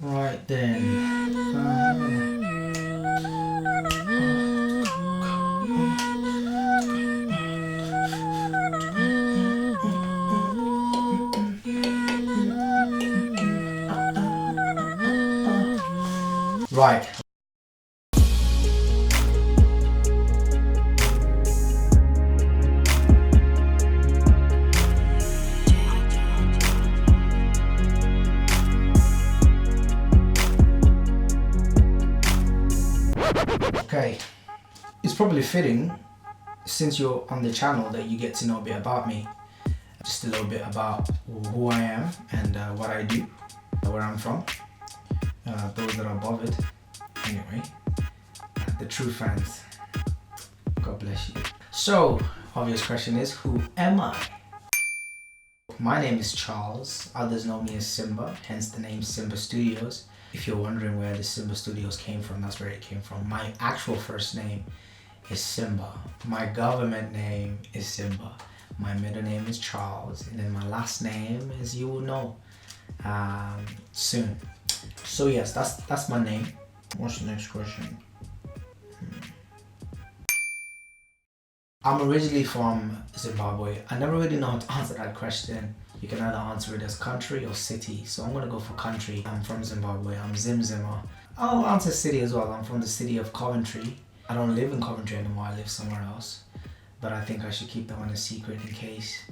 Right then. Right. Okay. It's probably fitting, since you're on the channel, that you get to know a bit about me. Just a little bit about who I am and what I do, where I'm from. Those that are bothered. Anyway, the true fans. God bless you. So, obvious question is, who am I? My name is Charles. Others know me as Simba, hence the name Simba Studios. If you're wondering where the Simba Studios came from, that's where it came from. My actual first name is Simba. My government name is Simba. My middle name is Charles. And then my last name, as you will know soon. So yes, that's my name. What's the next question? I'm originally from Zimbabwe. I never really know how to answer that question. You can either answer it as country or city. So I'm gonna go for country. I'm from Zimbabwe. I'm Zim Zimmer. I'll answer city as well. I'm from the city of Coventry. I don't live in Coventry anymore. I live somewhere else. But I think I should keep that one a secret in case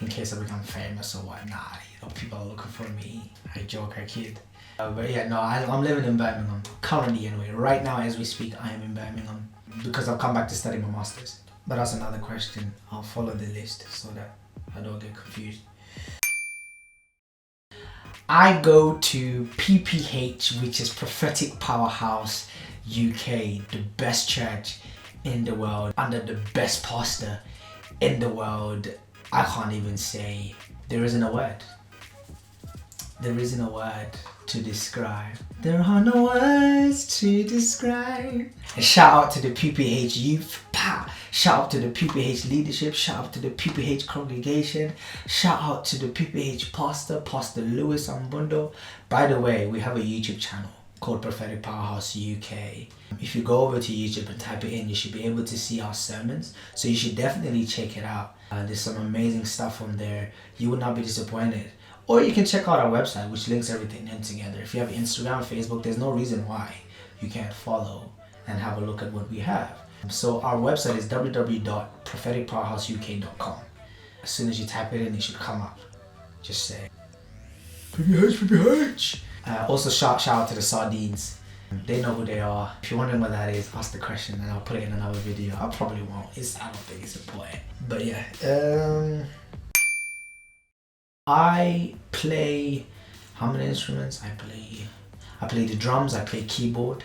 I become famous or whatnot. You know, people are looking for me. I joke, I kid. But yeah, no, I'm living in Birmingham. Currently anyway. Right now as we speak, I am in Birmingham. Because I've come back to study my masters. But that's another question. I'll follow the list so that I don't get confused. I go to PPH, which is Prophetic Powerhouse UK, the best church in the world, under the best pastor in the world. I can't even say, there isn't a word. There isn't a word to describe. There are no words to describe. A shout out to the PPH youth. Pow! Shout out to the PPH leadership. Shout out to the PPH congregation. Shout out to the PPH pastor, Pastor Lewis Ambundo. By the way, we have a YouTube channel called Prophetic Powerhouse UK. If you go over to YouTube and type it in, you should be able to see our sermons. So you should definitely check it out. There's some amazing stuff on there. You will not be disappointed. Or you can check out our website, which links everything in together. If you have Instagram, Facebook, there's no reason why you can't follow and have a look at what we have. So our website is www.propheticpowerhouseuk.com. As soon as you type it in, it should come up. Just say, PPH. Also shout out to the Sardines. They know who they are. If you're wondering what that is, ask the question and I'll put it in another video. I probably won't. I don't think it's important. But yeah. I play, how many instruments? I play the drums, I play keyboard,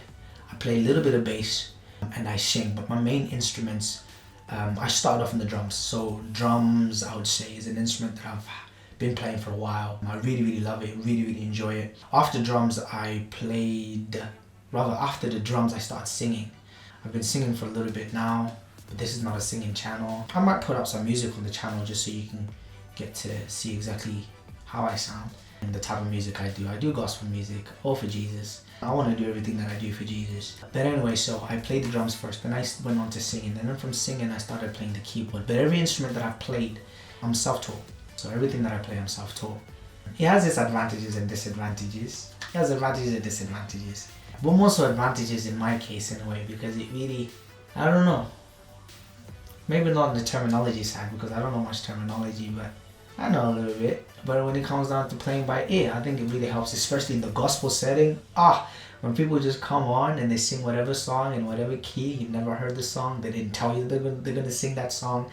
I play a little bit of bass, and I sing. But my main instruments, I started off in the drums. So drums, I would say, is an instrument that I've been playing for a while. I really, really love it, really enjoy it. After drums, after the drums, I started singing. I've been singing for a little bit now, but this is not a singing channel. I might put up some music on the channel just so you can get to see exactly how I sound and the type of music I do. I do gospel music, all for Jesus. I want to do everything that I do for Jesus. But anyway, so I played the drums first, then I went on to singing. And then from singing, I started playing the keyboard. But every instrument that I've played, I'm self-taught. So everything that I play, I'm self-taught. It has its advantages and disadvantages. It has advantages and disadvantages. But more so advantages in my case in a way, because it really, I don't know. Maybe not on the terminology side, because I don't know much terminology, but I know a little bit. But when it comes down to playing by ear, I think it really helps, especially in the gospel setting. When people just come on and they sing whatever song in whatever key, you've never heard the song, they didn't tell you they're going to sing that song,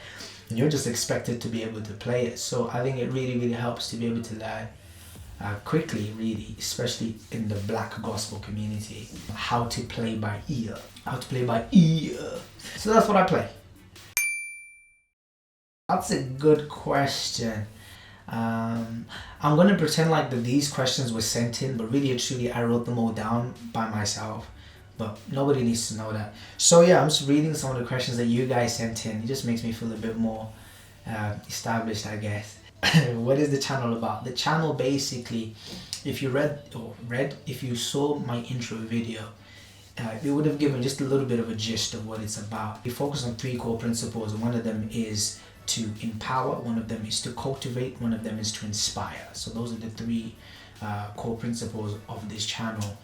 and you're just expected to be able to play it. So I think it really helps to be able to learn quickly, really, especially in the black gospel community, how to play by ear. So that's what I play. That's a good question. I'm going to pretend like that these questions were sent in, but really and truly I wrote them all down by myself. But nobody needs to know that. So yeah, I'm just reading some of the questions that you guys sent in. It just makes me feel a bit more established, I guess. what is the channel about? The channel basically, if you if you saw my intro video, it would have given just a little bit of a gist of what it's about. We focus on 3 core principles, and one of them is to empower, one of them is to cultivate, one of them is to inspire. So those are the 3 core principles of this channel.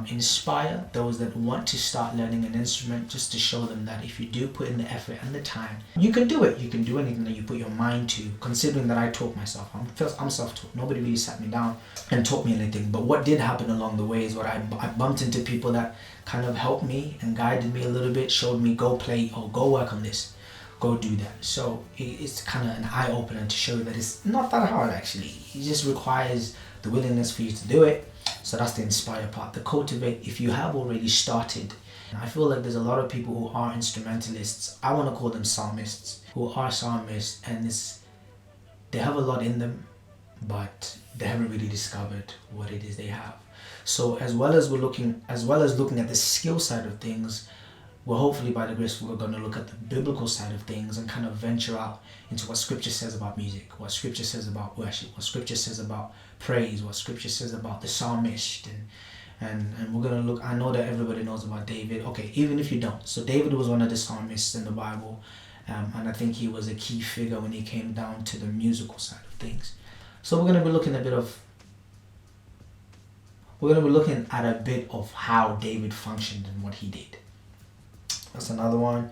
Inspire those that want to start learning an instrument, just to show them that if you do put in the effort and the time, you can do it. You can do anything that you put your mind to. Considering that I taught myself, I'm self-taught. Nobody really sat me down and taught me anything. But what did happen along the way is what I bumped into people that kind of helped me and guided me a little bit, showed me go play or go work on this, go do that. So it's kind of an eye-opener to show you that it's not that hard actually. It just requires the willingness for you to do it. So that's the inspire part. The cultivate, if you have already started. I feel like there's a lot of people who are instrumentalists. I want to call them psalmists, who are psalmists, and they have a lot in them, but they haven't really discovered what it is they have. So as well as looking at the skill side of things, well, hopefully by the grace we're going to look at the biblical side of things and kind of venture out into what scripture says about music, what scripture says about worship, what scripture says about praise, what scripture says about the psalmist, and we're going to look. I know that everybody knows about David. Okay, even if you don't. So David was one of the psalmists in the Bible, and I think he was a key figure when he came down to the musical side of things. So we're going to be looking at a bit of how David functioned and what he did. That's another one.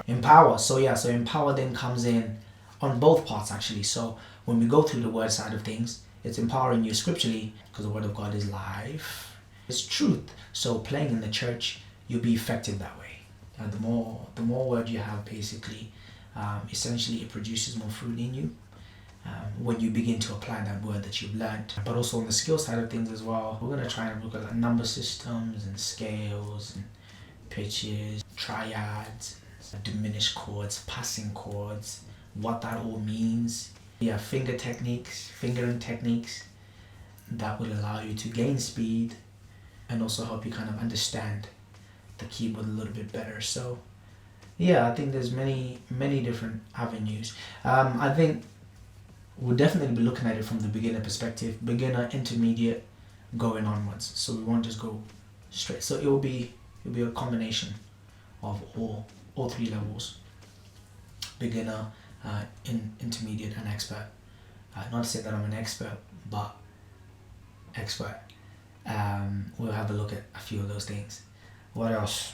Empower. So empower then comes in on both parts actually. So when we go through the word side of things, it's empowering you scripturally because the word of God is life. It's truth. So playing in the church, you'll be effective that way. And the more word you have, basically, essentially it produces more fruit in you when you begin to apply that word that you've learned. But also on the skill side of things as well, we're going to try and look at number systems and scales and pitches, triads, diminished chords, passing chords, what that all means. Yeah, fingering techniques that will allow you to gain speed and also help you kind of understand the keyboard a little bit better. So yeah, I think there's many different avenues. I think we'll definitely be looking at it from the beginner perspective, beginner, intermediate, going onwards. So we won't just go straight. So it'll be a combination of all 3 levels: beginner, intermediate, and expert. Not to say that I'm an expert, but expert. We'll have a look at a few of those things. What else?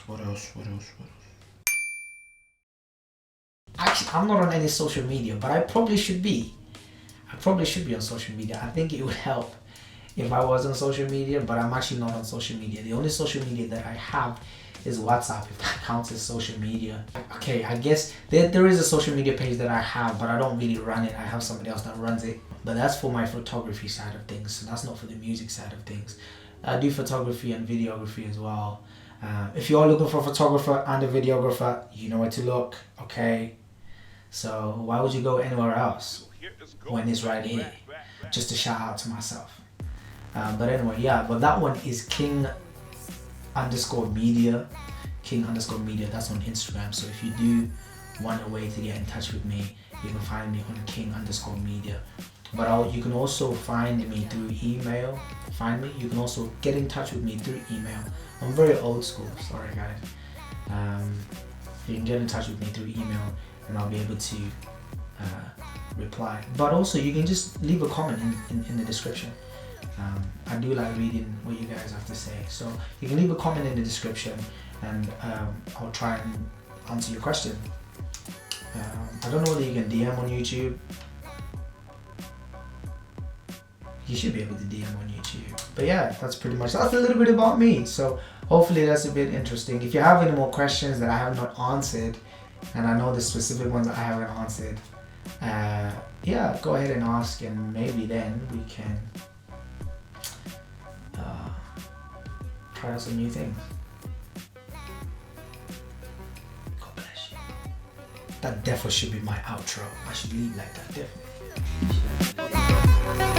Actually, I'm not on any social media, but I probably should be. On social media. I think it would help if I was on social media, but I'm actually not on social media. The only social media that I have is WhatsApp, if that counts as social media. Okay, I guess there is a social media page that I have, but I don't really run it. I have somebody else that runs it. But that's for my photography side of things, so that's not for the music side of things. I do photography and videography as well. If you are looking for a photographer and a videographer, you know where to look, okay? So why would you go anywhere else when it's right here? Just a shout out to myself. But anyway, yeah, but that one is King_Media. That's on Instagram. So if you do want a way to get in touch with me, you can find me on King_Media. But you can also find me through email. You can also get in touch with me through email. I'm very old school, sorry guys. You can get in touch with me through email and I'll be able to reply. But also you can just leave a comment in the description. I do like reading what you guys have to say. So you can leave a comment in the description and I'll try and answer your question. I don't know whether you can DM on YouTube. You should be able to DM on YouTube. But yeah, that's a little bit about me. So hopefully that's a bit interesting. If you have any more questions that I have not answered, and I know the specific ones that I haven't answered, yeah, go ahead and ask, and maybe then we can try out some new things. God bless you. That definitely should be my outro. I should leave like that, definitely.